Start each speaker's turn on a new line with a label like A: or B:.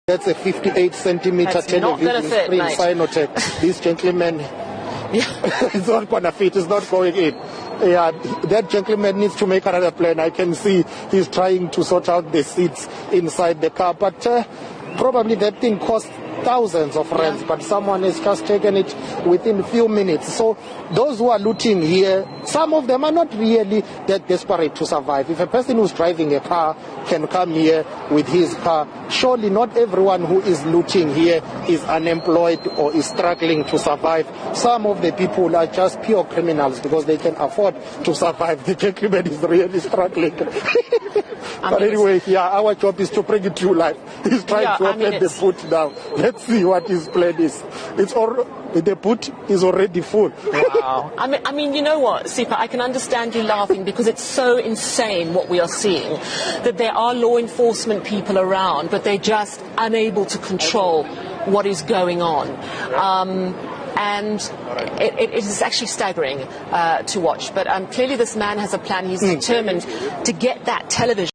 A: That's a 58 centimeter television screen, Sinotech. This gentleman, it's not going to fit, it's not going in. Yeah, that gentleman needs to make another plan. I can see he's trying to sort out the seats inside the car, but probably that thing costs thousands of rands, but someone has just taken it within a few minutes. So those who are looting here, some of them are not really that desperate to survive. If a person who's driving a car can come here with his car, surely not everyone who is looting here is unemployed or is struggling to survive. Some of the people are just pure criminals because they can afford to survive. The gentleman is really struggling. But anyway, yeah, our job is to bring it to life. He's trying to open the boot now. Let's see what his plan is. The boot is already full.
B: Wow. I mean, you know what, Sipa, I can understand you laughing because it's so insane what we are seeing, that there are law enforcement people around, but they're just unable to control what is going on. And it is actually staggering to watch. But clearly this man has a plan. He's determined to get that television.